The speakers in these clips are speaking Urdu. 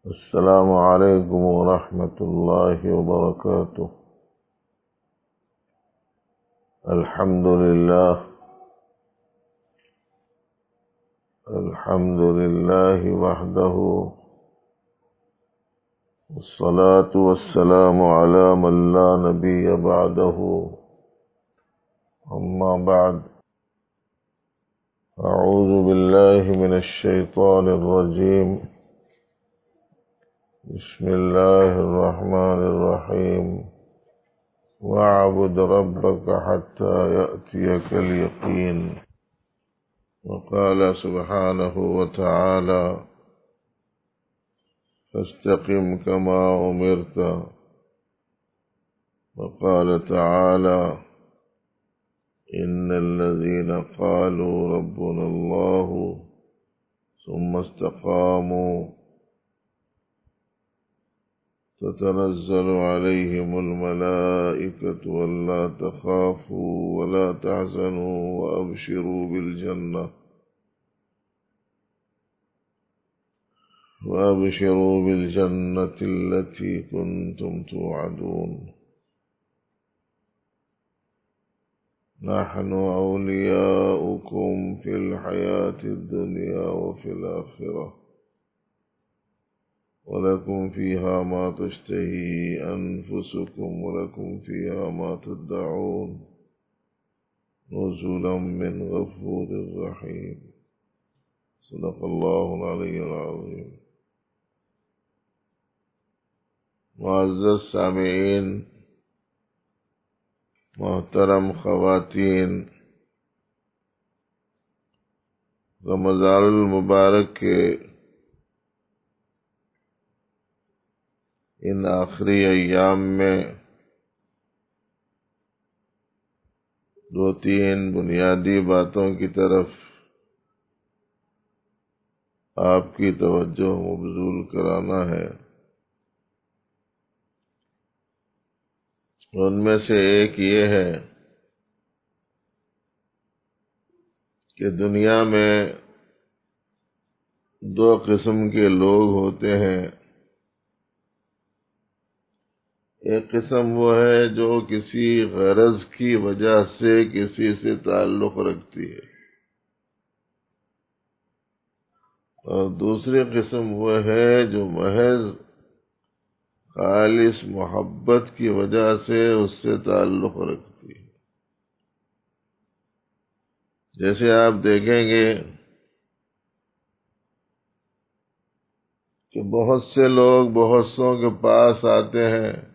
السلام عليكم ورحمة الله وبركاته. الحمد لله وحده، والصلاة والسلام على من لا نبي بعده. أما بعد، أعوذ بالله من الشيطان الرجيم. بسم الله الرحمن الرحيم. واعبد ربك حتى يأتيك اليقين. وقال سبحانه وتعالى: فاستقم كما أمرت. وقال تعالى: إن الذين قالوا ربنا الله ثم استقاموا تتنزل عليهم الملائكة ولا تخافوا ولا تحزنوا وأبشروا بالجنة التي كنتم توعدون. نحن أولياؤكم في الحياة الدنيا وفي الآخرة، ولكم فيها ما تشتهي أنفسكم ولكم فيها ما تدعون، نزلا من غفور رحيم. صدق الله العلي العظيم. معزز سامعین، محترم خواتین، رمضان المبارک کے ان آخری ایام میں دو تین بنیادی باتوں کی طرف آپ کی توجہ مبذول کرانا ہے۔ ان میں سے ایک یہ ہے کہ دنیا میں دو قسم کے لوگ ہوتے ہیں۔ ایک قسم وہ ہے جو کسی غرض کی وجہ سے کسی سے تعلق رکھتی ہے، اور دوسری قسم وہ ہے جو محض خالص محبت کی وجہ سے اس سے تعلق رکھتی ہے۔ جیسے آپ دیکھیں گے کہ بہت سے لوگ بہت سوں کے پاس آتے ہیں،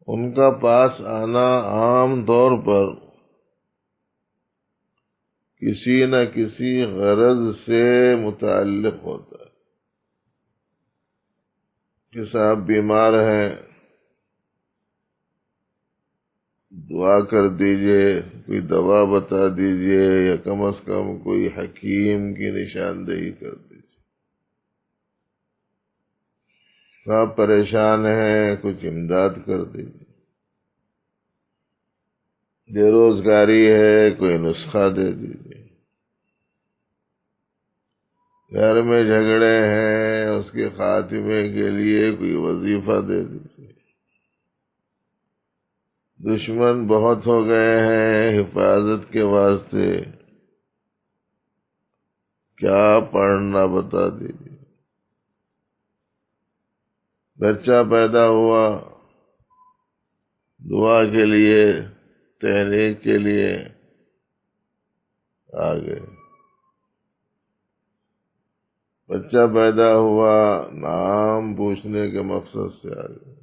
ان کا پاس آنا عام طور پر کسی نہ کسی غرض سے متعلق ہوتا ہے کہ صاحب بیمار ہیں، دعا کر دیجئے، کوئی دوا بتا دیجئے، یا کم از کم کوئی حکیم کی نشاندہی کر دیجئے۔ صاحب پریشان ہیں، کچھ امداد کر دیجئے۔ بے روزگاری ہے، کوئی نسخہ دے دیجئے۔ گھر میں جھگڑے ہیں، اس کے خاتمے کے لیے کوئی وظیفہ دے دیجئے۔ دشمن بہت ہو گئے ہیں، حفاظت کے واسطے کیا پڑھنا بتا دیجئے۔ بچہ پیدا ہوا، دعا کے لیے، تحریک کے لیے آگے۔ بچہ پیدا ہوا، نام پوچھنے کے مقصد سے آگے۔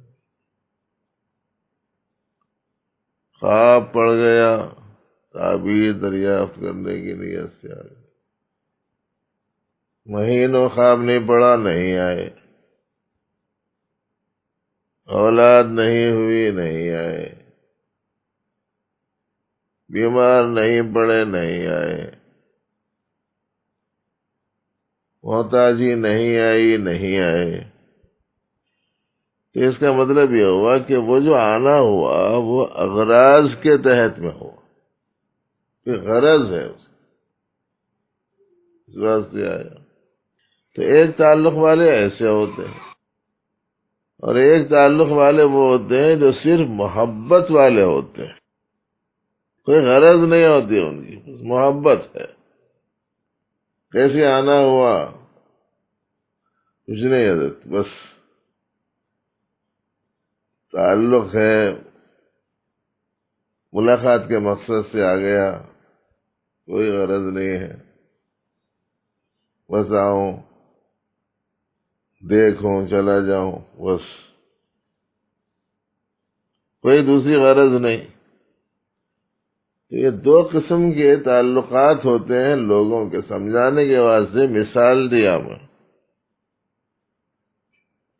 خواب پڑ گیا، تعبیر دریافت کرنے کی نیت سے آگے۔ مہینوں خواب نہیں پڑا، نہیں آئے۔ اولاد نہیں ہوئی، نہیں آئے۔ بیمار نہیں پڑے، نہیں آئے۔ محتاجی نہیں آئی، نہیں آئے۔ تو اس کا مطلب یہ ہوا کہ وہ جو آنا ہوا وہ اغراض کے تحت میں ہوا، کہ غرض ہے اس واسطے آیا۔ تو ایک تعلق والے ایسے ہوتے ہیں، اور ایک تعلق والے وہ ہوتے ہیں جو صرف محبت والے ہوتے ہیں، کوئی غرض نہیں ہوتی ان کی، بس محبت ہے، کیسے آنا ہوا کچھ نہیں حضرت، بس تعلق ہے، ملاقات کے مقصد سے آ گیا، کوئی غرض نہیں ہے، بس آؤں دیکھوں چلا جاؤں، بس کوئی دوسری غرض نہیں۔ تو یہ دو قسم کے تعلقات ہوتے ہیں لوگوں کے، سمجھانے کے واسطے مثال دیا میں۔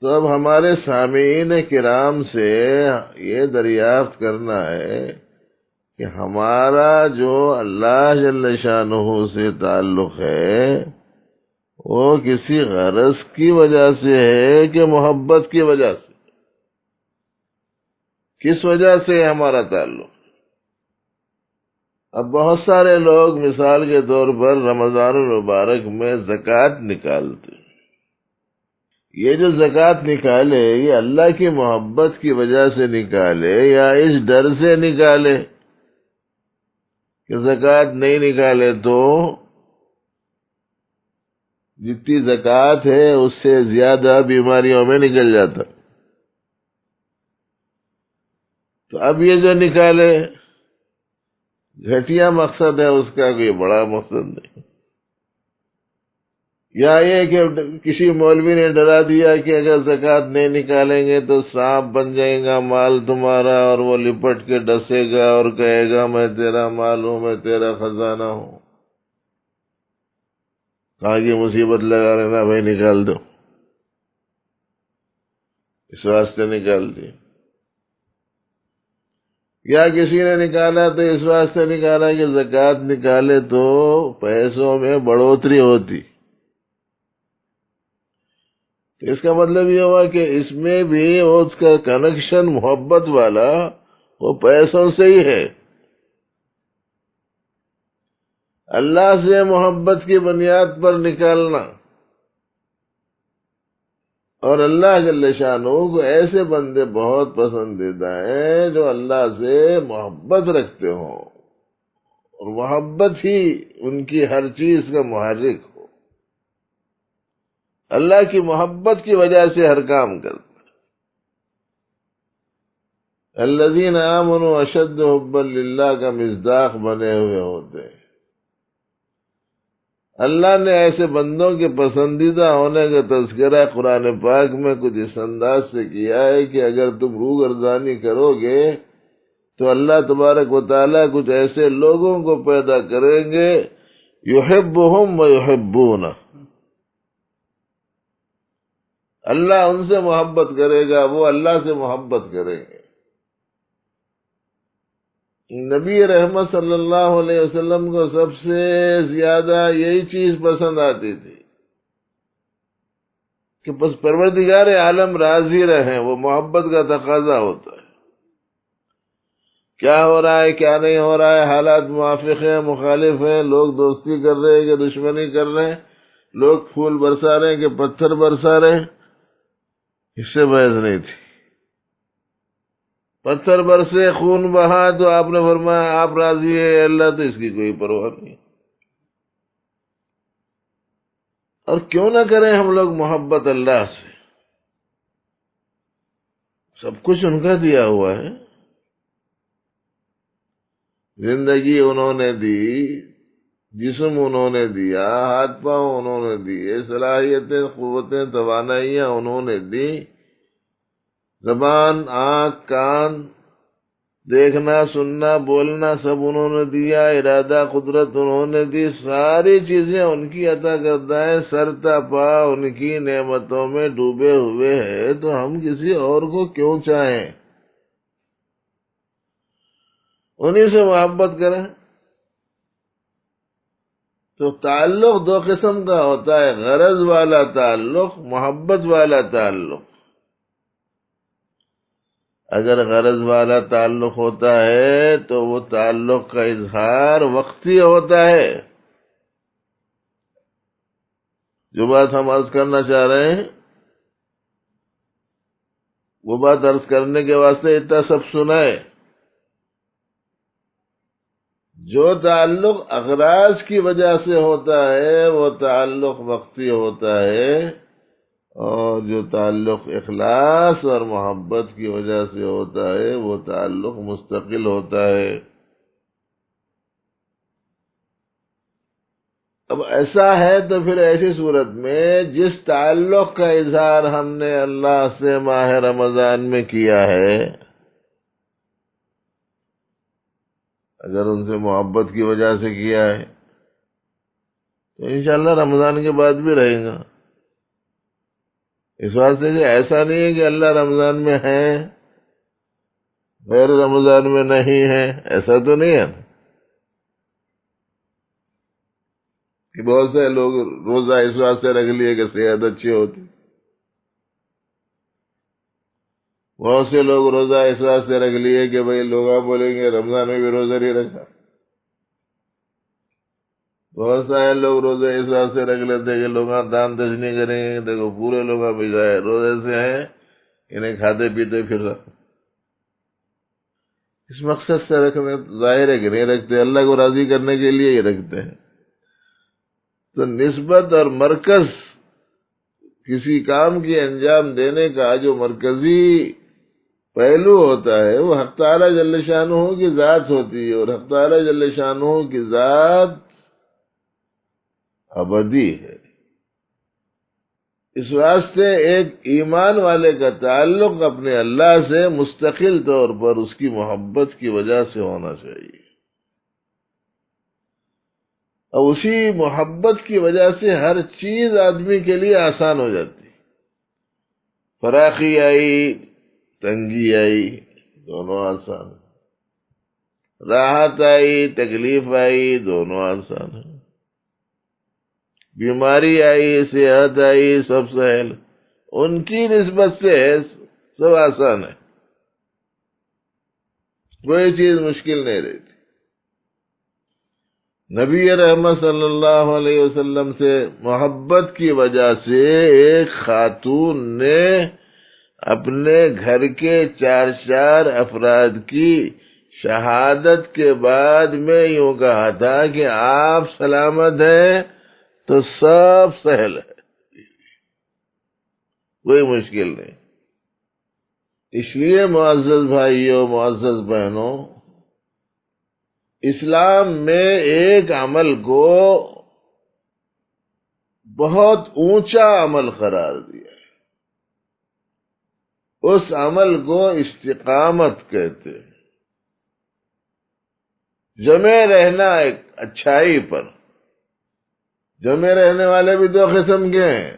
تو اب ہمارے سامعین کرام سے یہ دریافت کرنا ہے کہ ہمارا جو اللہ جل شانہ سے تعلق ہے وہ کسی غرض کی وجہ سے ہے کہ محبت کی وجہ سے؟ کس وجہ سے ہے ہمارا تعلق؟ اب بہت سارے لوگ مثال کے طور پر رمضان المبارک میں زکوٰۃ نکالتے، یہ جو زکوٰۃ نکالے یہ اللہ کی محبت کی وجہ سے نکالے یا اس ڈر سے نکالے کہ زکوٰۃ نہیں نکالے تو جتنی زکوٰۃ ہے اس سے زیادہ بیماریوں میں نکل جاتا؟ تو اب یہ جو نکالے گھٹیا مقصد ہے اس کا، کوئی بڑا مقصد نہیں۔ یا یہ کہ کسی مولوی نے ڈرا دیا کہ اگر زکوٰۃ نہیں نکالیں گے تو سانپ بن جائے گا مال تمہارا، اور وہ لپٹ کے ڈسے گا اور کہے گا میں تیرا مال ہوں، میں تیرا خزانہ ہوں۔ کہاں کی مصیبت لگا لینا بھائی، نکال دو، اس واسطے نکال دی۔ یا کسی نے نکالا تو اس واسطے نکالا کہ زکوٰۃ نکالے تو پیسوں میں بڑھوتری ہوتی، تو اس کا مطلب یہ ہوا کہ اس میں بھی اس کا کنیکشن محبت والا وہ پیسوں سے ہی ہے۔ اللہ سے محبت کی بنیاد پر نکالنا، اور اللہ جل شانہ کو ایسے بندے بہت پسندیدہ ہیں جو اللہ سے محبت رکھتے ہوں، اور محبت ہی ان کی ہر چیز کا محرک ہو، اللہ کی محبت کی وجہ سے ہر کام کرتے۔ الذین آمنوا اشد حبا للہ کا مصداق بنے ہوئے ہوتے ہیں۔ اللہ نے ایسے بندوں کے پسندیدہ ہونے کا تذکرہ قرآن پاک میں کچھ اس انداز سے کیا ہے کہ اگر تم روگردانی کرو گے تو اللہ تبارک و تعالیٰ کچھ ایسے لوگوں کو پیدا کریں گے یحبہم و یحبون، اللہ ان سے محبت کرے گا، وہ اللہ سے محبت کریں گے۔ نبی رحمت صلی اللہ علیہ وسلم کو سب سے زیادہ یہی چیز پسند آتی تھی کہ بس پروردگار عالم راضی رہیں، وہ محبت کا تقاضا ہوتا ہے۔ کیا ہو رہا ہے کیا نہیں ہو رہا ہے، حالات موافق ہیں مخالف ہیں، لوگ دوستی کر رہے ہیں کہ دشمنی کر رہے ہیں، لوگ پھول برسا رہے ہیں کہ پتھر برسا رہے ہیں، اس سے بحث نہیں تھی۔ پتھر برسے خون بہا تو آپ نے فرمایا آپ راضی ہے، اللہ تو اس کی کوئی پرواہ نہیں۔ اور کیوں نہ کریں ہم لوگ محبت اللہ سے، سب کچھ ان کا دیا ہوا ہے، زندگی انہوں نے دی، جسم انہوں نے دیا، ہاتھ پاؤں انہوں نے دیے، صلاحیتیں قوتیں توانائیاں انہوں نے دی، زبان آنکھ کان دیکھنا سننا بولنا سب انہوں نے دیا، ارادہ قدرت انہوں نے دی، ساری چیزیں ان کی عطا کردہ ہیں، سر تا پا ان کی نعمتوں میں ڈوبے ہوئے ہیں، تو ہم کسی اور کو کیوں چاہیں، انہی سے محبت کریں۔ تو تعلق دو قسم کا ہوتا ہے، غرض والا تعلق، محبت والا تعلق۔ اگر غرض والا تعلق ہوتا ہے تو وہ تعلق کا اظہار وقتی ہوتا ہے، جو بات ہم عرض کرنا چاہ رہے ہیں وہ بات عرض کرنے کے واسطے اتنا سب سنائے. جو تعلق اغراض کی وجہ سے ہوتا ہے وہ تعلق وقتی ہوتا ہے، اور جو تعلق اخلاص اور محبت کی وجہ سے ہوتا ہے وہ تعلق مستقل ہوتا ہے. اب ایسا ہے تو پھر ایسی صورت میں جس تعلق کا اظہار ہم نے اللہ سے ماہ رمضان میں کیا ہے، اگر ان سے محبت کی وجہ سے کیا ہے تو انشاءاللہ رمضان کے بعد بھی رہے گا. اس واسطے کہ ایسا نہیں ہے کہ اللہ رمضان میں ہے غیر رمضان میں نہیں ہے، ایسا تو نہیں ہے کہ بہت سے لوگ روزہ اس واسطے رکھ لیے کہ صحت اچھی ہوتی، بہت سے لوگ روزہ اس واسطے رکھ لیے کہ بھئی لوگ آپ بولیں گے رمضان میں بھی روزہ نہیں رکھا. بہت سارے لوگ روزے اس واسطے رکھ لیتے کہ لوگ دان دشنی کریں گے، دیکھو پورے لوگ روزے سے ہیں، انہیں کھاتے پیتے پھر رہا. اس مقصد سے رکھنے ظاہر ہے کہ نہیں رکھتے، اللہ کو راضی کرنے کے لیے ہی رکھتے ہیں. تو نسبت اور مرکز کسی کام کی انجام دینے کا جو مرکزی پہلو ہوتا ہے وہ حق تعالی جل شانہ کی ذات ہوتی ہے، اور حق تعالی جل شانہ کی ذات ابدی ہے. اس واسطے ایک ایمان والے کا تعلق اپنے اللہ سے مستقل طور پر اس کی محبت کی وجہ سے ہونا چاہیے، اور اسی محبت کی وجہ سے ہر چیز آدمی کے لیے آسان ہو جاتی. فراخی آئی، تنگی آئی، دونوں آسان ہیں. راحت آئی، تکلیف آئی، دونوں آسان ہیں. بیماری آئی، صحت آئی، سب سہل. ان کی نسبت سے سب آسان ہے، کوئی چیز مشکل نہیں رہتی. نبی رحمت صلی اللہ علیہ وسلم سے محبت کی وجہ سے ایک خاتون نے اپنے گھر کے 4 افراد کی شہادت کے بعد میں یوں کہا تھا کہ آپ سلامت ہیں تو سب سہل ہے، کوئی مشکل نہیں. اس لیے معزز بھائیوں، معزز بہنوں، اسلام میں ایک عمل کو بہت اونچا عمل قرار دیا ہے. اس عمل کو استقامت کہتے ہیں. جمع رہنا ایک اچھائی پر. جمع رہنے والے بھی 2 قسم کے ہیں،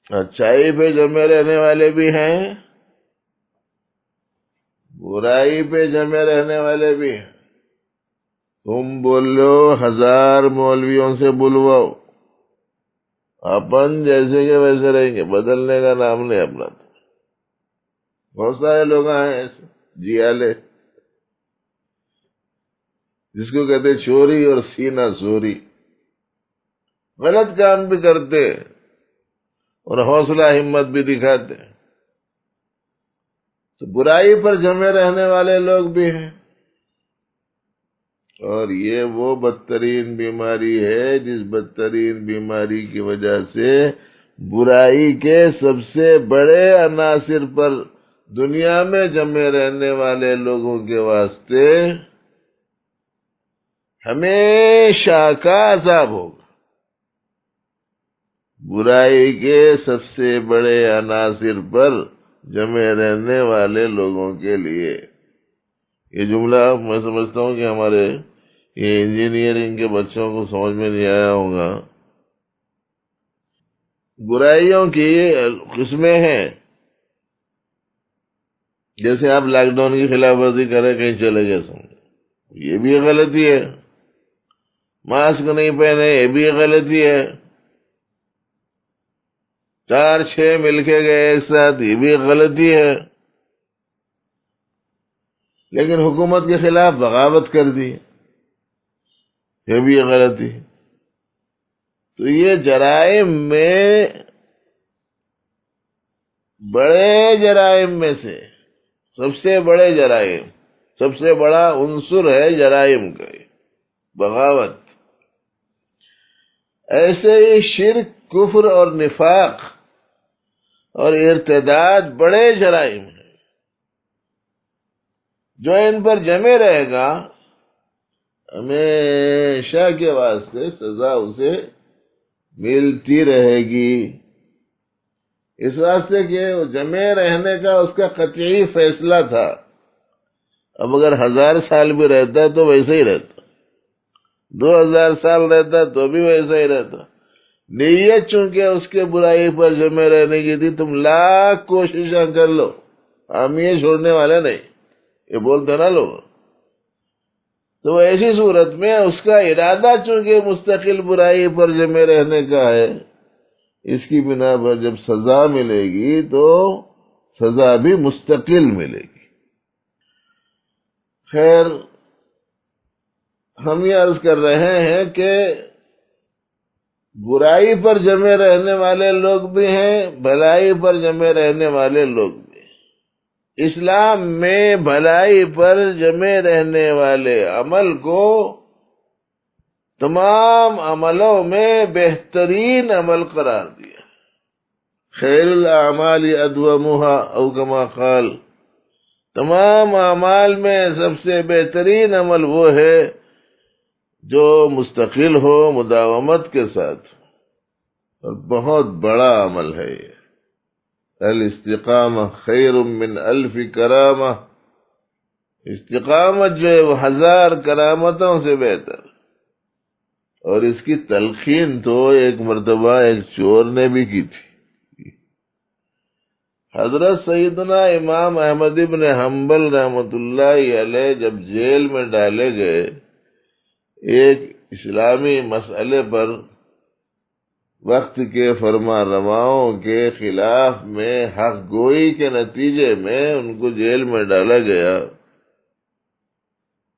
اچھائی پہ جمع رہنے والے بھی ہیں، برائی پہ جمع رہنے والے بھی ہیں. تم بولو 1000 مولویوں سے بلواؤ، اپن جیسے کہ ویسے رہیں گے، بدلنے کا نام نہیں اپنا. بہت سارے لوگ ہیں ایسے جیالے، جس کو کہتے چوری اور سینہ چوری. غلط کام بھی کرتے اور حوصلہ ہمت بھی دکھاتے. تو برائی پر جمے رہنے والے لوگ بھی ہیں، اور یہ وہ بدترین بیماری ہے جس بدترین بیماری کی وجہ سے برائی کے سب سے بڑے عناصر پر دنیا میں جمے رہنے والے لوگوں کے واسطے ہمیشہ کا عذاب ہوگا. برائی کے سب سے بڑے عناصر پر جمع رہنے والے لوگوں کے لیے. یہ جملہ میں سمجھتا ہوں کہ ہمارے یہ انجینئرنگ کے بچوں کو سمجھ میں نہیں آیا ہوگا. برائیوں کی قسمیں ہیں، جیسے آپ لاک ڈاؤن کی خلاف ورزی کریں، کہیں چلے گئے سمجھو، یہ بھی غلطی ہے. ماسک نہیں پہنے، یہ بھی غلطی ہے. 4-6 مل کے گئے ایک ساتھ، یہ بھی غلطی ہے. لیکن حکومت کے خلاف بغاوت کر دی، یہ بھی غلطی ہے. تو یہ جرائم میں بڑے جرائم میں سے سب سے بڑے جرائم، سب سے بڑا عنصر ہے جرائم کا بغاوت۔ ایسے ہی شرک، کفر اور نفاق اور ارتداد بڑے جرائم ہیں۔ جو ان پر جمے رہے گا ہمیشہ کے واسطے سزا اسے ملتی رہے گی، اس واسطے کہ وہ جمے رہنے کا اس کا قطعی فیصلہ تھا۔ اب اگر 1000 سال بھی رہتا تو ویسے ہی رہتا، 2000 سال رہتا تو بھی ویسا ہی رہتا۔ نیت چونکہ اس کے برائی پر جمے رہنے کی تھی، تم لاکھ کوششیں کر لو، ہم یہ چھوڑنے والے نہیں، یہ بولتے نا لوگ۔ تو ایسی صورت میں اس کا ارادہ چونکہ مستقل برائی پر جمے رہنے کا ہے، اس کی بنا پر جب سزا ملے گی تو سزا بھی مستقل ملے گی۔ خیر، ہم یہ عرض کر رہے ہیں کہ برائی پر جمے رہنے والے لوگ بھی ہیں، بھلائی پر جمے رہنے والے لوگ بھی۔ اسلام میں بھلائی پر جمے رہنے والے عمل کو تمام عملوں میں بہترین عمل قرار دیا۔ خیر الاعمال ادومها او کما قال، تمام اعمال میں سب سے بہترین عمل وہ ہے جو مستقل ہو، مداومت کے ساتھ، اور بہت بڑا عمل ہے یہ۔ الاستقامہ خیر من 1000 کرامہ، استقامت جو ہے وہ 1000 کرامتوں سے بہتر۔ اور اس کی تلقین تو ایک مرتبہ ایک چور نے بھی کی تھی۔ حضرت سیدنا امام احمد ابن حنبل رحمۃ اللہ علیہ جب جیل میں ڈالے گئے ایک اسلامی مسئلے پر، وقت کے فرما رواؤں کے خلاف میں حق گوئی کے نتیجے میں ان کو جیل میں ڈالا گیا۔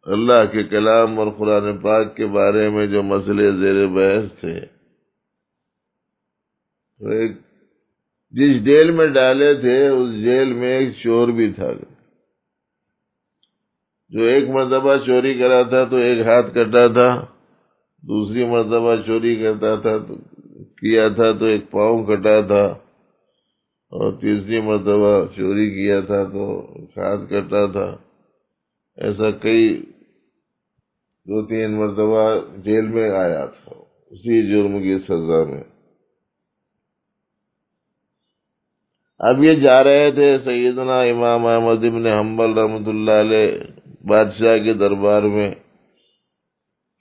اللہ کے کلام اور قرآن پاک کے بارے میں جو مسئلے زیر بحث تھے، تو جس جیل میں ڈالے تھے اس جیل میں ایک چور بھی تھا، جو ایک مرتبہ چوری کرا تھا تو ایک ہاتھ کٹا تھا، دوسری مرتبہ چوری کرتا تھا تو تو ایک پاؤں کٹا تھا، اور تیسری مرتبہ چوری کیا تھا تو ایک ہاتھ کٹا تھا۔ ایسا کئی 2-3 مرتبہ جیل میں آیا تھا اسی جرم کی سزا میں۔ اب یہ جا رہے تھے سیدنا امام احمد بن حنبل رحمۃ اللہ علیہ بادشاہ کے دربار میں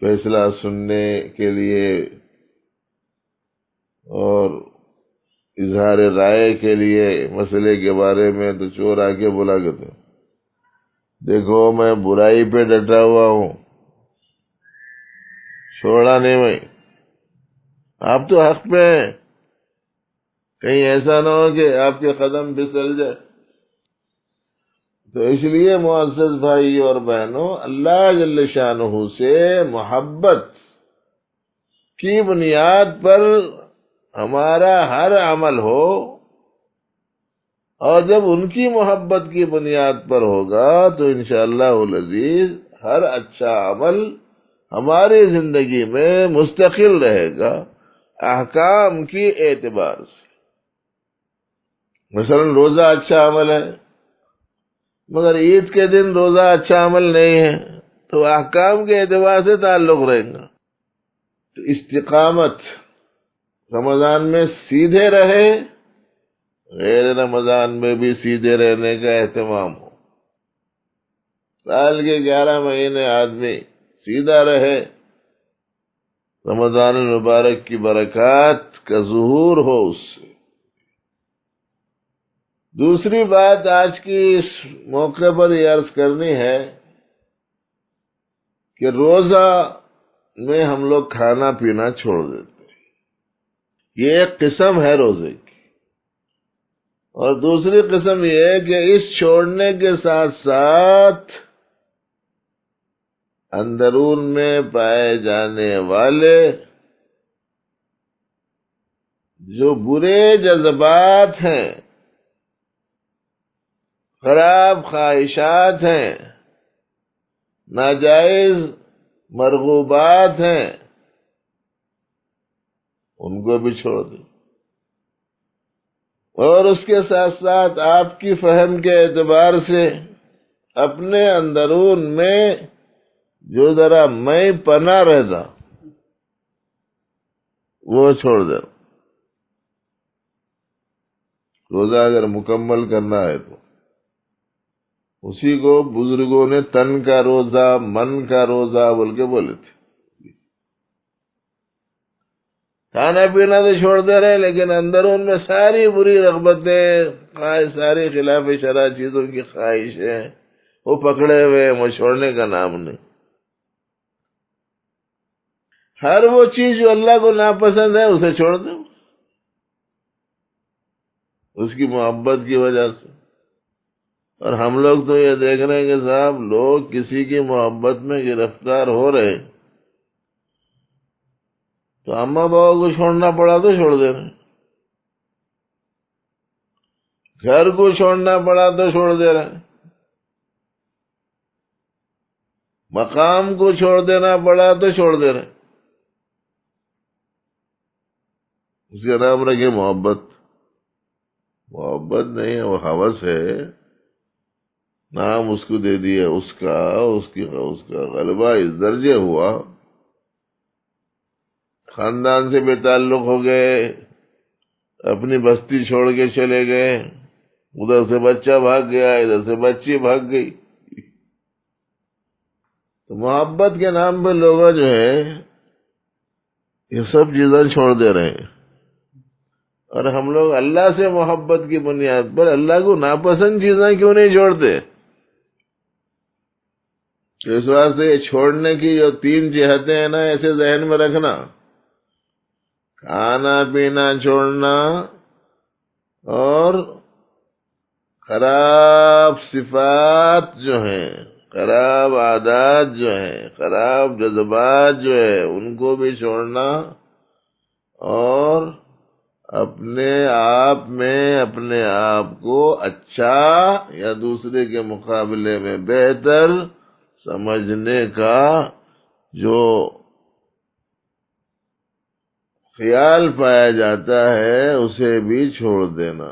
فیصلہ سننے کے لیے اور اظہار رائے کے لیے مسئلے کے بارے میں، تو چور آ کے بولا کرتے، دیکھو میں برائی پہ ڈٹا ہوا ہوں، چھوڑا نہیں میں، آپ تو حق پہ ہیں، کہیں ایسا نہ ہو کہ آپ کے قدم پھسل جائے۔ تو اس لیے معزز بھائی اور بہنوں، اللہ جل شانہ سے محبت کی بنیاد پر ہمارا ہر عمل ہو، اور جب ان کی محبت کی بنیاد پر ہوگا تو انشاءاللہ العزیز ہر اچھا عمل ہماری زندگی میں مستقل رہے گا احکام کی اعتبار سے۔ مثلا روزہ اچھا عمل ہے، مگر عید کے دن روزہ اچھا عمل نہیں ہے، تو احکام کے اعتبار سے تعلق رہے گا۔ تو استقامت رمضان میں سیدھے رہے، غیر رمضان میں بھی سیدھے رہنے کا اہتمام ہو۔ سال کے 11 مہینے آدمی سیدھا رہے، رمضان المبارک کی برکات کا ظہور ہو اس سے۔ دوسری بات آج کی اس موقع پر یہ عرض کرنی ہے کہ روزہ میں ہم لوگ کھانا پینا چھوڑ دیتے ہیں، یہ ایک قسم ہے روزے کی۔ اور دوسری قسم یہ ہے کہ اس چھوڑنے کے ساتھ ساتھ اندرون میں پائے جانے والے جو برے جذبات ہیں، خراب خواہشات ہیں، ناجائز مرغوبات ہیں، ان کو بھی چھوڑ دیں، اور اس کے ساتھ ساتھ آپ کی فہم کے اعتبار سے اپنے اندرون میں جو ذرا میں پناہ رہتا وہ چھوڑ دیں۔ روزہ اگر مکمل کرنا ہے تو اسی کو بزرگوں نے تن کا روزہ، من کا روزہ بول کے بولے تھے۔ کھانا پینا تو چھوڑ دے رہے، لیکن اندرون میں ساری بری رغبتیں، ساری خلاف شرع چیزوں کی خواہشیں وہ پکڑے ہوئے، وہ چھوڑنے کا نام نہیں۔ ہر وہ چیز جو اللہ کو ناپسند ہے اسے چھوڑ دو، اس کی محبت کی وجہ سے۔ اور ہم لوگ تو یہ دیکھ رہے ہیں کہ صاحب لوگ کسی کی محبت میں گرفتار ہو رہے تو اماں بابا کو چھوڑنا پڑا تو چھوڑ دے رہے، گھر کو چھوڑنا پڑا تو چھوڑ دے رہے، مقام کو چھوڑ دینا پڑا تو چھوڑ دے رہے۔ اس کا نام رکھے محبت۔ محبت نہیں ہے، وہ ہوس ہے، نام اس کو دے دیا، اس کا غلبہ اس درجے ہوا، خاندان سے بے تعلق ہو گئے، اپنی بستی چھوڑ کے چلے گئے، ادھر سے بچہ بھاگ گیا، ادھر سے بچی بھاگ گئی۔ تو محبت کے نام پہ لوگ جو ہے یہ سب چیزیں چھوڑ دے رہے ہیں، اور ہم لوگ اللہ سے محبت کی بنیاد پر اللہ کو ناپسند چیزیں کیوں نہیں چھوڑتے؟ اس واسطے یہ چھوڑنے کی جو 3 جہتیں ہیں نا، ایسے ذہن میں رکھنا: کھانا پینا چھوڑنا، اور خراب صفات جو ہیں، خراب عادات جو ہیں، خراب جذبات جو ہے ان کو بھی چھوڑنا، اور اپنے آپ میں اپنے آپ کو اچھا یا دوسرے کے مقابلے میں بہتر سمجھنے کا جو خیال پایا جاتا ہے اسے بھی چھوڑ دینا،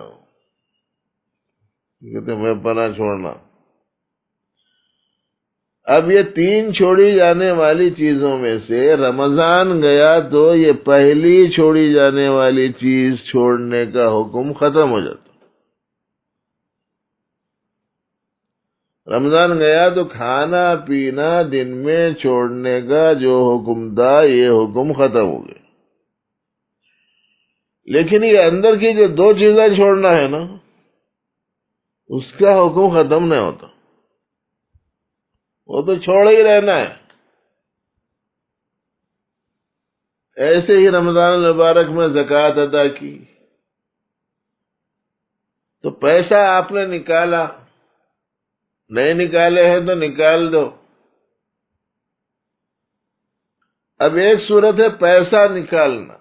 کہتے میں پناہ چھوڑنا۔ اب یہ 3 چھوڑی جانے والی چیزوں میں سے رمضان گیا تو یہ پہلی چھوڑی جانے والی چیز چھوڑنے کا حکم ختم ہو جاتا۔ رمضان گیا تو کھانا پینا دن میں چھوڑنے کا جو حکم تھا یہ حکم ختم ہو گیا، لیکن یہ اندر کی جو 2 چیزیں چھوڑنا ہے نا اس کا حکم ختم نہیں ہوتا، وہ تو چھوڑ ہی رہنا ہے۔ ایسے ہی رمضان المبارک میں زکوٰۃ ادا کی تو پیسہ آپ نے نکالا، نہیں نکالے ہیں تو نکال دو۔ اب ایک صورت ہے پیسہ نکالنا،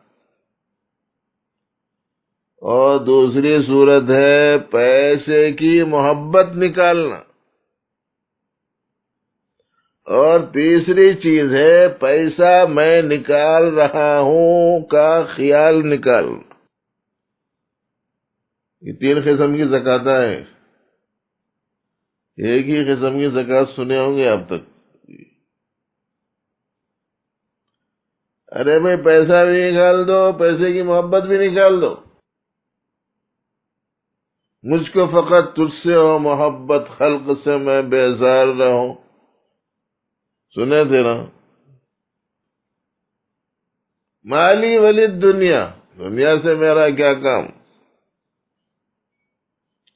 اور دوسری صورت ہے پیسے کی محبت نکالنا، اور تیسری چیز ہے پیسہ میں نکال رہا ہوں کا خیال نکالنا۔ یہ 3 قسم کی زکوٰۃ ہیں۔ ایک ہی قسم کی زکوٰۃ سنے ہوں گے اب تک۔ ارے بھائی پیسہ بھی نکال دو، پیسے کی محبت بھی نکال دو، مجھ کو فقط تجھ سے ہو محبت، خلق سے میں بیزار رہوں، سنے تھے نا؟ مالی ولی دنیا، دنیا سے میرا کیا کام؟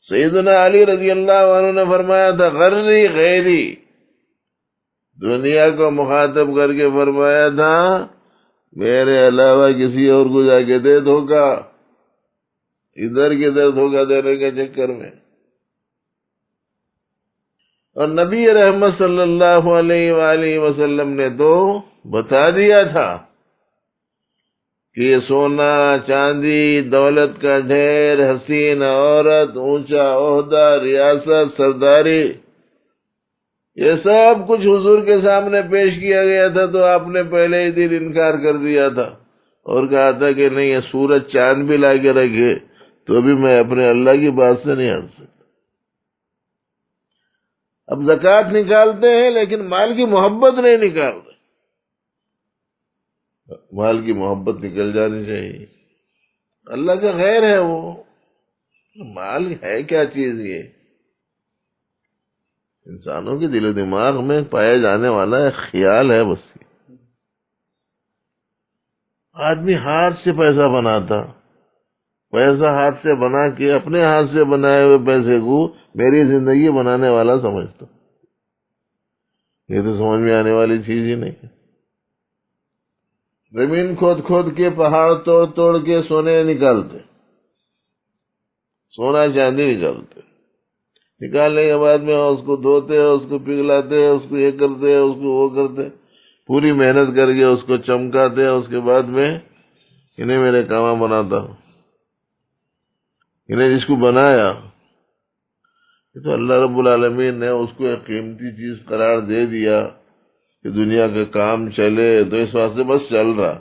سیدنا علی رضی اللہ عنہ نے فرمایا تھا غری غیری، دنیا کو مخاطب کر کے فرمایا تھا میرے علاوہ کسی اور کو جا کے دے دھوکہ، ادھر کدھر دھوکہ دینے کے چکر میں۔ اور نبی رحمت صلی اللہ علیہ وآلہ وسلم نے تو بتا دیا تھا کہ یہ سونا چاندی، دولت کا ڈھیر، حسین عورت، اونچا عہدہ، ریاست، سرداری، یہ سب کچھ حضور کے سامنے پیش کیا گیا تھا، تو آپ نے پہلے ہی دن انکار کر دیا تھا اور کہا تھا کہ نہیں، یہ سورج چاند بھی لا کے رکھے تو بھی میں اپنے اللہ کی بات سے نہیں ہٹ سکتا۔ اب زکوٰۃ نکالتے ہیں لیکن مال کی محبت نہیں نکال رہے۔ مال کی محبت نکل جانی چاہیے، اللہ کا خیر ہے وہ، مال ہے کیا چیز؟ یہ انسانوں کے دل و دماغ میں پایا جانے والا ایک خیال ہے بس۔ آدمی ہاتھ سے پیسہ بناتا، پیسہ ہاتھ سے بنا کے اپنے ہاتھ سے بنائے ہوئے پیسے کو میری زندگی بنانے والا سمجھتا، یہ تو سمجھ میں آنے والی چیز ہی نہیں۔ زمین کھود کھود کے، پہاڑ توڑ توڑ کے سونے نکالتے، سونا چاندی نکالتے، نکالنے کے بعد میں اس کو دھوتے، اس کو پگھلاتے، اس کو یہ کرتے، اس کو وہ کرتے، پوری محنت کر کے اس کو چمکاتے، اس کے بعد میں انہیں میرے کام بناتا ہوں۔ انہیں جس کو بنایا یہ تو اللہ رب العالمین نے اس کو ایک قیمتی چیز قرار دے دیا کہ دنیا کا کام چلے، تو اس واسطے بس چل رہا،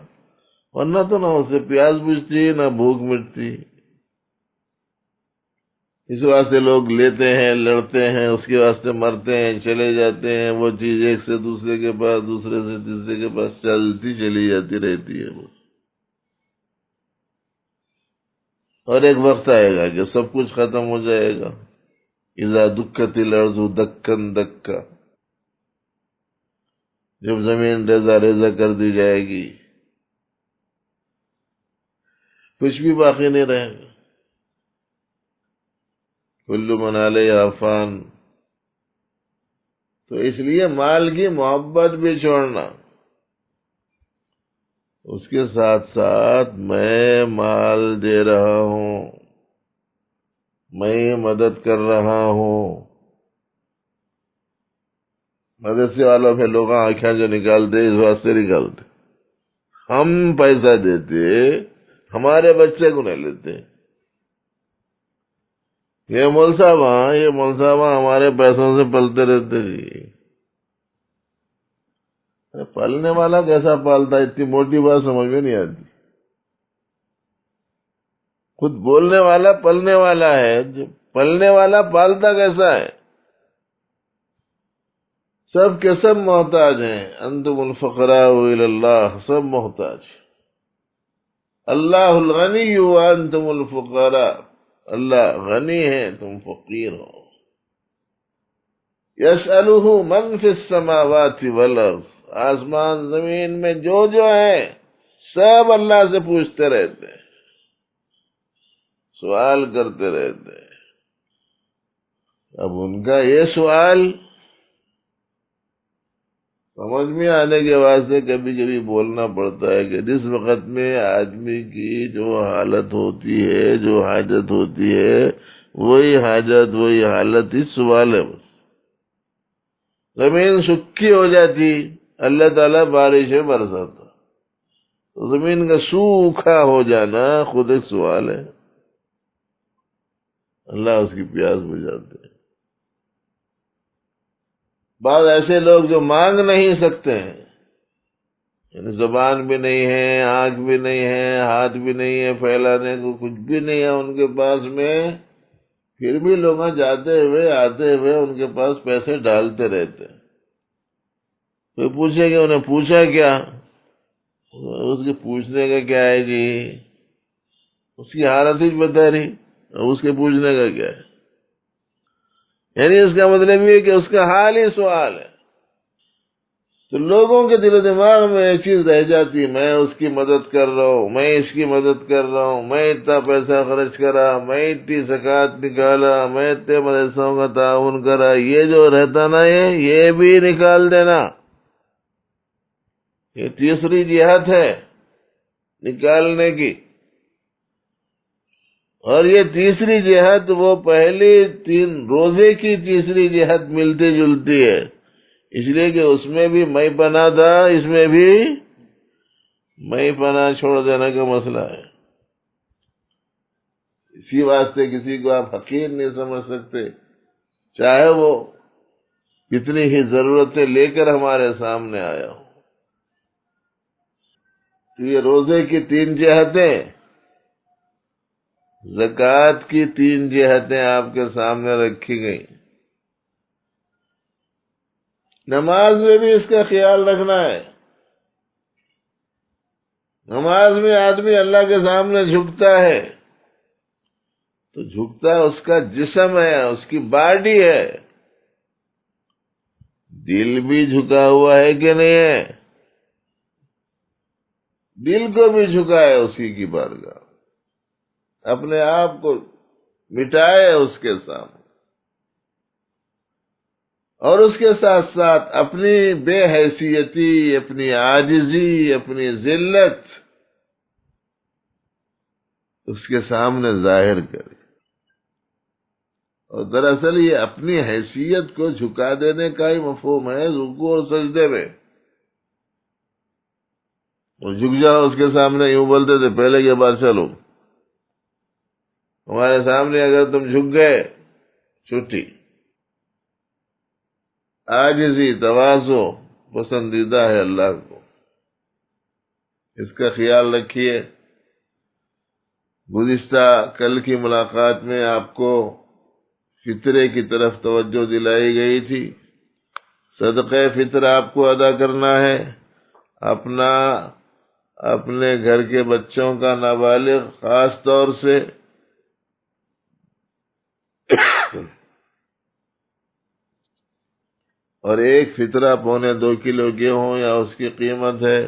ورنہ تو نہ اسے پیاس بجھتی نہ بھوک مٹتی۔ اس واسطے لوگ لیتے ہیں، لڑتے ہیں، اس کے واسطے مرتے ہیں، چلے جاتے ہیں، وہ چیز ایک سے دوسرے کے پاس، دوسرے سے تیسرے کے پاس چلتی چلی جاتی رہتی ہے بس۔ اور ایک وقت آئے گا کہ سب کچھ ختم ہو جائے گا، اذا دکت الارض دکن دکا، جب زمین ریزہ ریزہ کر دی جائے گی، کچھ بھی باقی نہیں رہے گا۔ کل من علیہا فان، تو اس لیے مال کی محبت بھی چھوڑنا، اس کے ساتھ ساتھ میں مال دے رہا ہوں، میں مدد کر رہا ہوں۔ مدرسے والوں میں لوگ آنکھیں جو نکالتے اس واسطے نکالتے، ہم پیسہ دیتے، ہمارے بچے کو نہیں لیتے۔ یہ مول صاحب ہمارے پیسوں سے پلتے رہتے جی۔ پالنے والا کیسا پالتا؟ اتنی موٹی بات سمجھ میں نہیں آتی۔ خود بولنے والا پلنے والا ہے، جو پلنے والا پالتا کیسا ہے؟ سب کے سب محتاج ہیں، انتم الفقراء الی اللہ، سب محتاج۔ اللہ الغنی وانتم الفقراء، اللہ غنی ہے، تم فقیر ہو۔ یسألہ من فی السماوات والارض، آسمان زمین میں جو ہے سب اللہ سے پوچھتے رہتے ہیں، سوال کرتے رہتے ہیں۔ اب ان کا یہ سوال سمجھ میں آنے کے واسطے کبھی کبھی بولنا پڑتا ہے کہ جس وقت میں آدمی کی جو حالت ہوتی ہے، جو حاجت ہوتی ہے، وہی حاجت وہی حالت ہی سوال ہے بس۔ زمین سکی ہو جاتی، اللہ تعالیٰ بارشیں برساتا، تو زمین کا سوکھا ہو جانا خود ایک سوال ہے، اللہ اس کی پیاس بجھاتے ہیں۔ بعض ایسے لوگ جو مانگ نہیں سکتے ہیں، یعنی زبان بھی نہیں ہے، آنکھ بھی نہیں ہے، ہاتھ بھی نہیں ہے، پھیلانے کو کچھ بھی نہیں ہے ان کے پاس میں، پھر بھی لوگ جاتے ہوئے آتے ہوئے ان کے پاس پیسے ڈالتے رہتے ہیں۔ کوئی پوچھے کہ انہیں پوچھا کیا؟ اس کے پوچھنے کا کیا ہے جی؟ اس کی حالت ہی بتا رہی، اس کے پوچھنے کا کیا ہے؟ یعنی اس کا مطلب یہ کہ اس کا حال ہی سوال ہے۔ تو لوگوں کے دل و دماغ میں ایک چیز رہ جاتی، میں اس کی مدد کر رہا ہوں، میں اس کی مدد کر رہا ہوں، میں اتنا پیسہ خرچ کرا، میں اتنی زکوٰۃ نکالا، میں اتنے مدرسوں کا تعاون کرا، یہ جو رہتا نا یہ بھی نکال دینا۔ یہ تیسری جہت ہے نکالنے کی، اور یہ تیسری جہت وہ پہلی 3 روزے کی تیسری جہت ملتی جلتی ہے، اس لیے کہ اس میں بھی میں بنا تھا، اس میں بھی میں پناہ چھوڑ دینے کا مسئلہ ہے. اسی واسطے کسی کو آپ حقیر نہیں سمجھ سکتے، چاہے وہ کتنی ہی ضرورتیں لے کر ہمارے سامنے آیا ہو. تو یہ روزے کی 3 جہتیں، زکوٰۃ کی 3 جہتیں آپ کے سامنے رکھی گئی. نماز میں بھی اس کا خیال رکھنا ہے. نماز میں آدمی اللہ کے سامنے جھکتا ہے تو جھکتا اس کا جسم ہے، اس کی باڈی ہے. دل بھی جھکا ہوا ہے کہ نہیں ہے؟ دل کو بھی جھکائے اسی کی بارگاہ، اپنے آپ کو مٹائے اس کے سامنے، اور اس کے ساتھ ساتھ اپنی بے حیثیتی، اپنی عاجزی، اپنی ذلت اس کے سامنے ظاہر کرے. اور دراصل یہ اپنی حیثیت کو جھکا دینے کا ہی مفہوم ہے رکوع اور سجدے میں. اور جھک جاؤ اس کے سامنے، یوں بولتے تھے پہلے کے بعد، چلو ہمارے سامنے اگر تم جھک گئے چھٹی. عاجزی، تواضع پسندیدہ ہے اللہ کو، اس کا خیال رکھیے. گزشتہ کل کی ملاقات میں آپ کو فطرے کی طرف توجہ دلائی گئی تھی. صدقہ فطر آپ کو ادا کرنا ہے. اپنے گھر کے بچوں کا، نابالغ خاص طور سے، اور ایک فطرہ 1.25 کلو گیہوں یا اس کی قیمت ہے.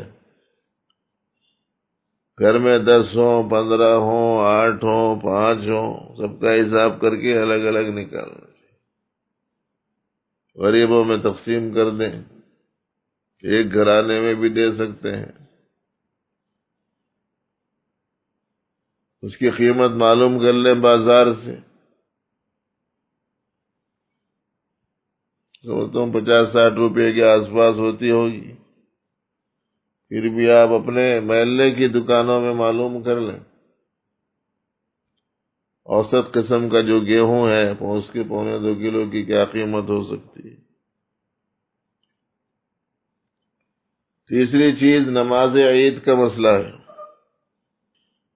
گھر میں 10 ہوں، 15 ہوں، 8 ہوں، 5 ہوں، سب کا حساب کر کے الگ الگ نکالنا. غریبوں میں تقسیم کر دیں، ایک گھرانے میں بھی دے سکتے ہیں. اس کی قیمت معلوم کر لیں بازار سے، تو 50-60 روپے کے آس پاس ہوتی ہوگی. پھر بھی آپ اپنے محلے کی دکانوں میں معلوم کر لیں اوسط قسم کا جو گیہوں ہے اس کے 1.25 کلو کی کیا قیمت ہو سکتی ہے. تیسری چیز نماز عید کا مسئلہ ہے.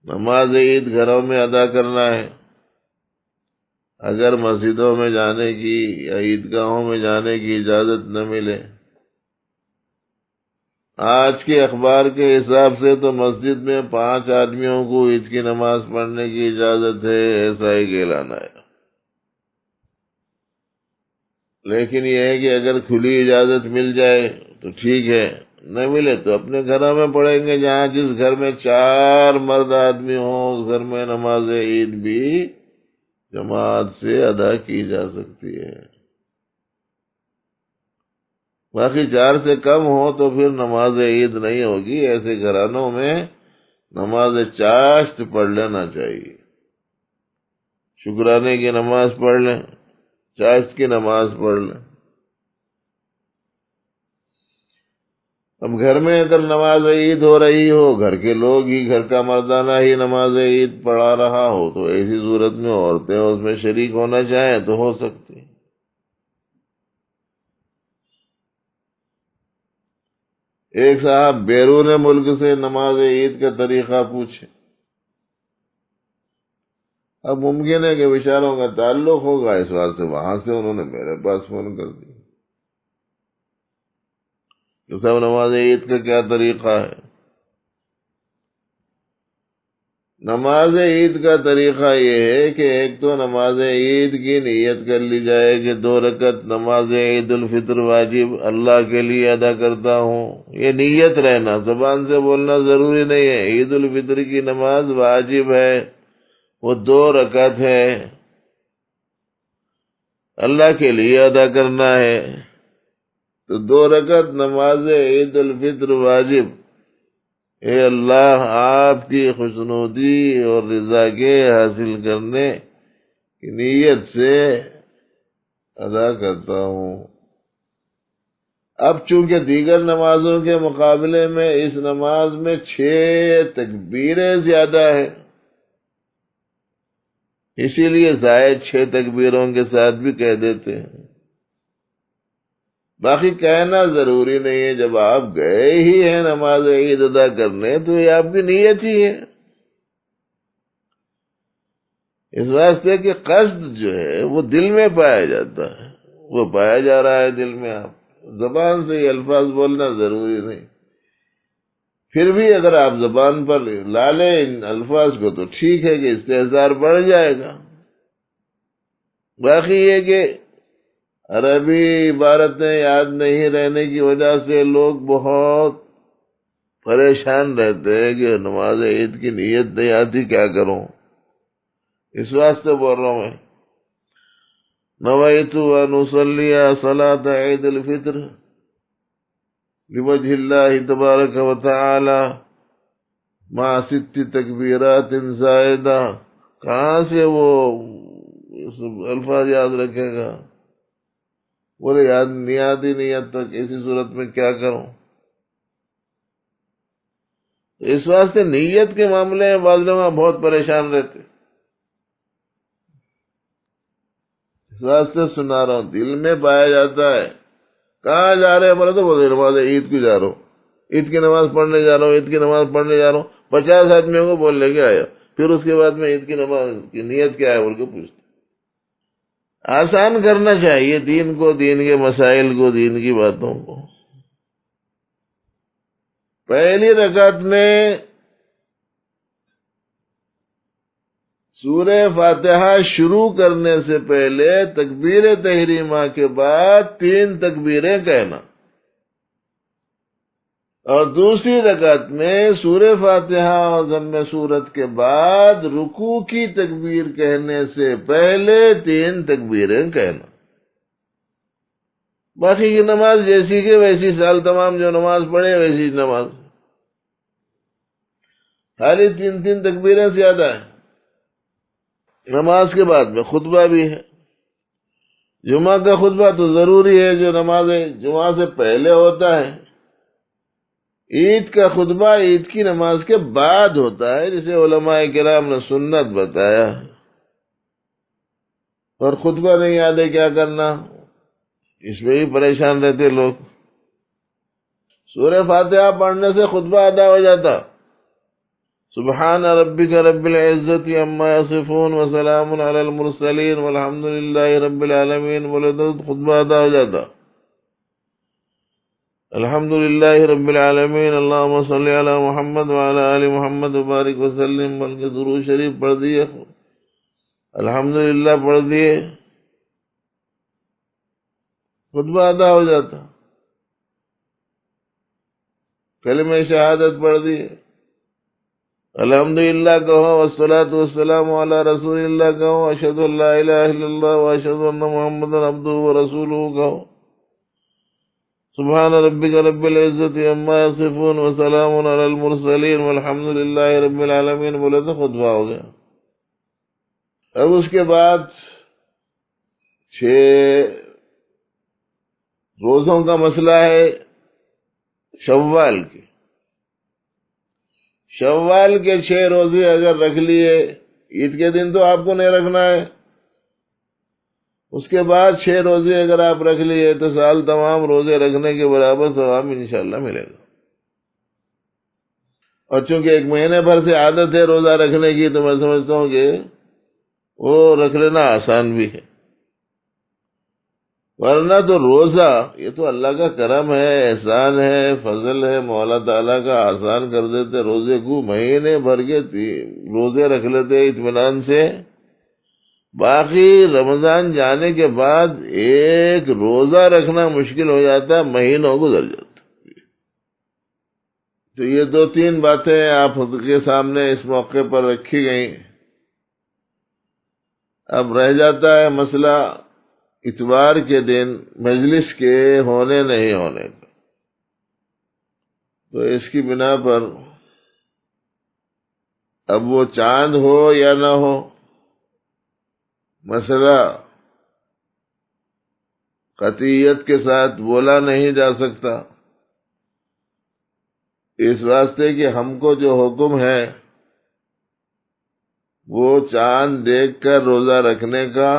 نماز عید گھروں میں ادا کرنا ہے. اگر مسجدوں میں جانے کی یا عیدگاہوں میں جانے کی اجازت نہ ملے، آج کے اخبار کے حساب سے تو مسجد میں 5 آدمیوں کو عید کی نماز پڑھنے کی اجازت ہے، ایسا ہی اعلان ہے. لیکن یہ ہے کہ اگر کھلی اجازت مل جائے تو ٹھیک ہے، نہ ملے تو اپنے گھروں میں پڑھیں گے. جہاں جس گھر میں 4 مرد آدمی ہوں اس گھر میں نماز عید بھی جماعت سے ادا کی جا سکتی ہے. باقی 4 سے کم ہو تو پھر نماز عید نہیں ہوگی. ایسے گھرانوں میں نماز چاشت پڑھ لینا چاہیے. شکرانے کی نماز پڑھ لیں، چاشت کی نماز پڑھ لیں. اب گھر میں اگر نماز عید ہو رہی ہو، گھر کے لوگ ہی، گھر کا مردانہ ہی نماز عید پڑھا رہا ہو، تو ایسی صورت میں عورتیں اس میں شریک ہونا چاہیں تو ہو سکتی. ایک صاحب بیرون ملک سے نماز عید کا طریقہ پوچھے. اب ممکن ہے کہ بیچاروں کا تعلق ہوگا، اس واسطے وہاں سے انہوں نے میرے پاس فون کر دیا کہ صاحب نماز عید کا کیا طریقہ ہے. نماز عید کا طریقہ یہ ہے کہ ایک تو نماز عید کی نیت کر لی جائے کہ 2 رکعت نماز عید الفطر واجب اللہ کے لیے ادا کرتا ہوں. یہ نیت رہنا، زبان سے بولنا ضروری نہیں ہے. عید الفطر کی نماز واجب ہے، وہ 2 رکعت ہے، اللہ کے لیے ادا کرنا ہے. تو 2 رکعت نماز عید الفطر واجب، اے اللہ آپ کی خوشنودی اور رضا کے حاصل کرنے کی نیت سے ادا کرتا ہوں. اب چونکہ دیگر نمازوں کے مقابلے میں اس نماز میں 6 تکبیریں زیادہ ہیں، اسی لیے زائد 6 تکبیروں کے ساتھ بھی کہہ دیتے ہیں۔ باقی کہنا ضروری نہیں ہے، جب آپ گئے ہی ہیں نماز عید ادا کرنے تو یہ آپ کی نیت ہی ہے، اس واسطے کہ قصد جو ہے وہ دل میں پایا جاتا ہے، وہ پایا جا رہا ہے دل میں۔ آپ زبان سے یہ الفاظ بولنا ضروری نہیں، پھر بھی اگر آپ زبان پر لا لیں ان الفاظ کو تو ٹھیک ہے کہ استحضار بڑھ جائے گا۔ باقی یہ کہ عربی عبارتیں یاد نہیں رہنے کی وجہ سے لوگ بہت پریشان رہتے ہیں کہ نماز عید کی نیت نہیں آتی، کیا کروں؟ اس واسطے بول رہا ہوں میں، نویت ان اصلی صلاۃ عید الفطر لوجہ اللہ تبارک و تعالی مع 6 تکبیرات زائدہ۔ کہاں سے وہ الفاظ یاد رکھے گا؟ بولے یاد نہیں آتی نیت تک، ایسی صورت میں کیا کروں؟ اس واسطے نیت کے معاملے میں بعض لوگ بہت پریشان رہتے، اس واسطے سنا رہا ہوں، دل میں پایا جاتا ہے۔ کہاں جا رہے ہیں؟ بولے تو بولے نماز عید کو جا رہا ہوں، عید کی نماز پڑھنے جا رہا ہوں، عید کی نماز پڑھنے جا رہا ہوں۔ 50 آدمیوں کو بول لے کے آیا، پھر اس کے بعد میں عید کی نماز کی نیت کیا ہے بول کے پوچھتا۔ آسان کرنا چاہیے دین کو، دین کے مسائل کو، دین کی باتوں کو۔ پہلی رکعت میں سورہ فاتحہ شروع کرنے سے پہلے تکبیر تحریمہ کے بعد 3 تکبیریں کہنا، اور دوسری رکعت میں سورہ فاتحہ اور ضم سورت کے بعد رکوع کی تکبیر کہنے سے پہلے 3 تکبیریں کہنا۔ باقی کی نماز جیسی کہ ویسی، سال تمام جو نماز پڑھے ویسی نماز، خالی 3 تکبیریں زیادہ ہیں۔ نماز کے بعد میں خطبہ بھی ہے، جمعہ کا خطبہ تو ضروری ہے جو نماز جمعہ سے پہلے ہوتا ہے۔ عید کا خطبہ عید کی نماز کے بعد ہوتا ہے، جسے علماء کرام نے سنت بتایا، اور خطبہ نہیں یاد ہے کیا کرنا، اس میں ہی پریشان رہتے لوگ۔ سورہ فاتحہ پڑھنے سے خطبہ ادا ہو جاتا، سبحان ربک رب العزت عما یصفون وسلام علی المرسلین والحمد للہ رب العالمین بولے تو خطبہ ادا ہو جاتا۔ الحمد للہ رب العالمین اللہم صلی علی محمد وعلی آل محمد وبارک وسلم بول کے درود شریف پڑھ دیے، الحمدللہ پڑھ دیے، خطبہ ادا ہو جاتا۔ کلمہ شہادت پڑھ دیے، الحمدللہ کہو، والصلاة والسلام علی رسول اللہ کہو، اشہد ان لا الہ الا اللہ واشہد ان محمدا عبدہ ورسولہ کہو، سبحان ربک رب العزت عما یصفون وسلام علی المرسلین والحمد للہ رب العالمین بولے تو خطبہ ہو گیا۔ اب اس کے بعد 6 روزوں کا مسئلہ ہے شوال کے۔ شوال کے 6 روزے اگر رکھ لیے، عید کے دن تو آپ کو نہیں رکھنا ہے، اس کے بعد 6 روزے اگر آپ رکھ لیے تو سال تمام روزے رکھنے کے برابر ثواب انشاءاللہ ملے گا۔ اور چونکہ 1 مہینے بھر سے عادت ہے روزہ رکھنے کی، تو میں سمجھتا ہوں کہ وہ رکھ لینا آسان بھی ہے، ورنہ تو روزہ یہ تو اللہ کا کرم ہے، احسان ہے، فضل ہے، مولا تعالیٰ کا، آسان کر دیتے روزے کو، مہینے بھر کے روزے رکھ لیتے اطمینان سے۔ باقی رمضان جانے کے بعد ایک روزہ رکھنا مشکل ہو جاتا، مہینوں گزر جاتا۔ تو یہ 2-3 باتیں آپ کے سامنے اس موقع پر رکھی گئیں۔ اب رہ جاتا ہے مسئلہ اتوار کے دن مجلس کے ہونے نہیں ہونے کا، تو اس کی بنا پر اب وہ چاند ہو یا نہ ہو، مسئلہ قطعیت کے ساتھ بولا نہیں جا سکتا، اس واسطے کہ ہم کو جو حکم ہے وہ چاند دیکھ کر روزہ رکھنے کا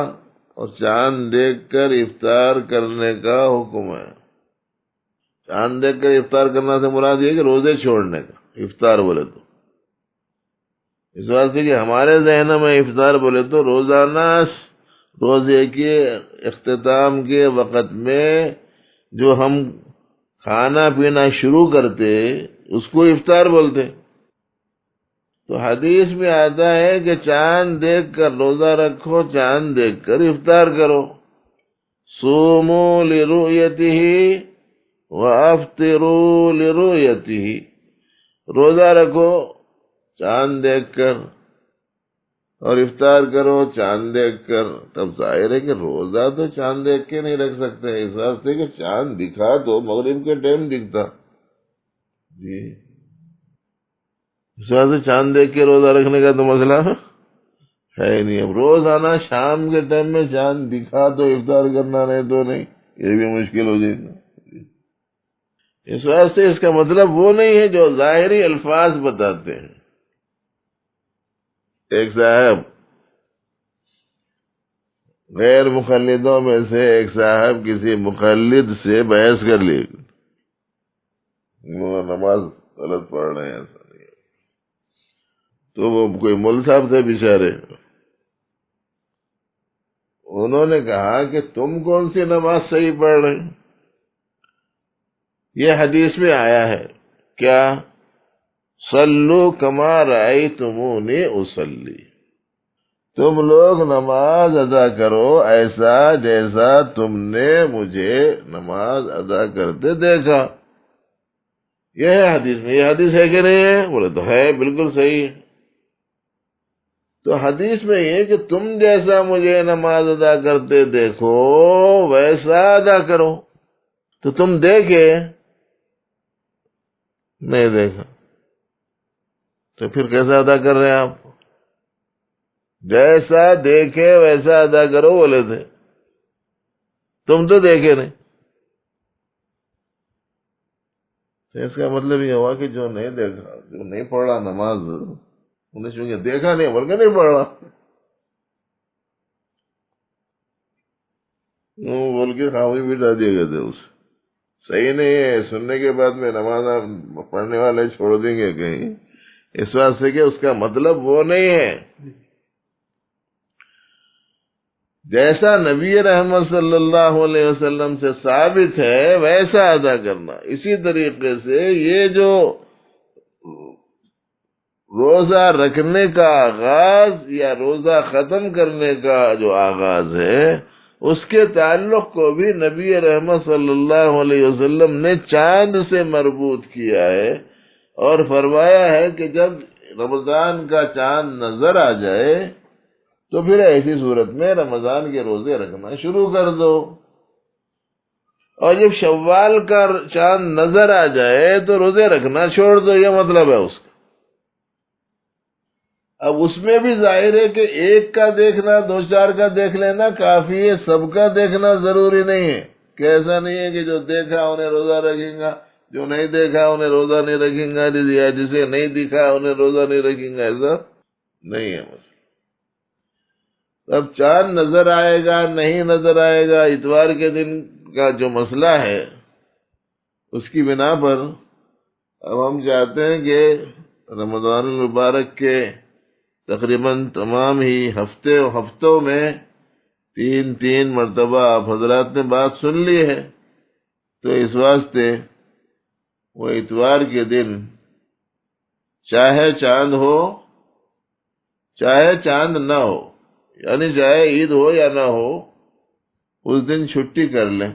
اور چاند دیکھ کر افطار کرنے کا حکم ہے۔ چاند دیکھ کر افطار کرنا سے مراد یہ کہ روزے چھوڑنے کا، افطار بولے تو اس واسطے کہ ہمارے ذہن میں افطار بولے تو روزانہ روزے کے اختتام کے وقت میں جو ہم کھانا پینا شروع کرتے اس کو افطار بولتے۔ تو حدیث میں آتا ہے کہ چاند دیکھ کر روزہ رکھو، چاند دیکھ کر افطار کرو، صوموا لرؤیتہ وافطروا لرؤیتہ، روزہ رکھو چاند دیکھ کر اور افطار کرو چاند دیکھ کر۔ تب ظاہر ہے کہ روزہ تو چاند دیکھ کے نہیں رکھ سکتے، اس واسطے کہ چاند دکھا تو مغرب کے ٹائم دکھتا جی، اس واسطے چاند دیکھ کے روزہ رکھنے کا تو مسئلہ ہے ہی نہیں۔ اب روزانہ شام کے ٹائم میں چاند دکھا تو افطار کرنا، نہیں تو نہیں، یہ بھی مشکل ہو جائے گا۔ اس واسطے اس کا مطلب وہ نہیں ہے جو ظاہری الفاظ بتاتے ہیں۔ ایک صاحب غیر مقلدوں میں سے ایک صاحب کسی مقلد سے بحث کر لی، وہ نماز غلط پڑھ رہے ہیں، ایسا نہیں ہے۔ تو وہ کوئی مول صاحب تھے بیچارے، انہوں نے کہا کہ تم کون سی نماز صحیح پڑھ رہے ہیں؟ یہ حدیث میں آیا ہے کیا؟ صلو کما رأیتمونی اصلی، تم لوگ نماز ادا کرو ایسا جیسا تم نے مجھے نماز ادا کرتے دیکھا۔ یہ ہے حدیث میں، یہ حدیث ہے کہ نہیں ہے؟ بولے تو ہے، بالکل صحیح ہے۔ تو حدیث میں یہ کہ تم جیسا مجھے نماز ادا کرتے دیکھو ویسا ادا کرو، تو تم دیکھے نہیں دیکھا تو پھر کیسا ادا کر رہے ہیں آپ؟ جیسا دیکھے ویسا ادا کرو بولے تھے، تم تو دیکھے نہیں۔ تو اس کا مطلب یہ ہوا کہ جو نہیں دیکھا، جو نہیں پڑھ رہا نماز، انہیں چونکہ دیکھا نہیں بلکہ نہیں پڑھ رہا، بول کے خاموشی بٹھا دیے گئے تھے اسے۔ صحیح نہیں ہے، سننے کے بعد میں نماز پڑھنے والے چھوڑ دیں گے کہیں، اس واسطے کہ اس کا مطلب وہ نہیں ہے۔ جیسا نبی رحمت صلی اللہ علیہ وسلم سے ثابت ہے ویسا ادا کرنا۔ اسی طریقے سے یہ جو روزہ رکھنے کا آغاز یا روزہ ختم کرنے کا جو آغاز ہے، اس کے تعلق کو بھی نبی رحمت صلی اللہ علیہ وسلم نے چاند سے مربوط کیا ہے اور فرمایا ہے کہ جب رمضان کا چاند نظر آ جائے تو پھر ایسی صورت میں رمضان کے روزے رکھنا شروع کر دو، اور جب شوال کا چاند نظر آ جائے تو روزے رکھنا چھوڑ دو، یہ مطلب ہے اس کا۔ اب اس میں بھی ظاہر ہے کہ ایک کا دیکھنا، دو چار کا دیکھ لینا کافی ہے، سب کا دیکھنا ضروری نہیں ہے، کہ ایسا نہیں ہے کہ جو دیکھا انہیں روزہ رکھیں گا، جو نہیں دیکھا انہیں روزہ نہیں رکھیں گا، یا جسے نہیں دکھا انہیں روزہ نہیں رکھیں گا، ایسا نہیں ہے مسئلہ۔ اب چاند نظر آئے گا نہیں نظر آئے گا، اتوار کے دن کا جو مسئلہ ہے اس کی بنا پر اب ہم چاہتے ہیں کہ رمضان المبارک کے تقریباً تمام ہی ہفتوں میں تین مرتبہ آپ حضرات نے بات سن لی ہے، تو اس واسطے وہ اتوار کے دن چاہے چاند ہو چاہے چاند نہ ہو، یعنی چاہے عید ہو یا نہ ہو، اس دن چھٹی کر لیں۔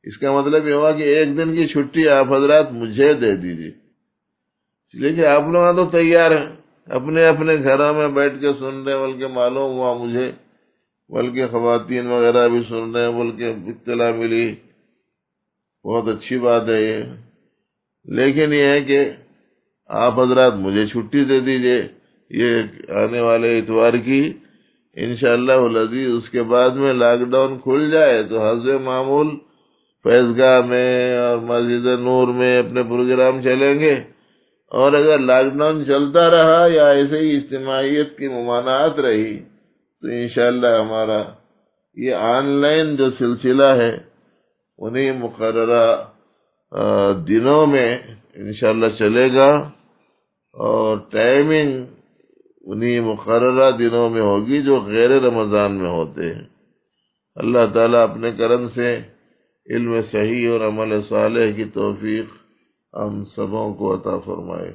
اس کا مطلب یہ ہوا کہ ایک دن کی چھٹی آپ حضرات مجھے دے دیجیے، اس لیے کہ آپ لوگ تو تیار ہیں، اپنے اپنے گھروں میں بیٹھ کے سن رہے ہیں، بلکہ معلوم ہوا مجھے، بلکہ خواتین وغیرہ بھی سن رہے ہیں، بلکہ اطلاع ملی، بہت اچھی بات ہے یہ۔ لیکن یہ ہے کہ آپ حضرات مجھے چھٹی دے دیجئے یہ آنے والے اتوار کی، انشاءاللہ العزیز اس کے بعد میں لاک ڈاؤن کھل جائے تو حسب معمول فیض گاہ میں اور مسجد نور میں اپنے پروگرام چلیں گے، اور اگر لاک ڈاؤن چلتا رہا یا ایسے ہی اجتماعیت کی ممانعت رہی تو انشاءاللہ ہمارا یہ آن لائن جو سلسلہ ہے انہیں مقررہ دنوں میں انشاءاللہ چلے گا، اور ٹائمنگ انہیں مقررہ دنوں میں ہوگی جو غیر رمضان میں ہوتے ہیں۔ اللہ تعالیٰ اپنے کرم سے علم صحیح اور عمل صالح کی توفیق ہم سبوں کو عطا فرمائے۔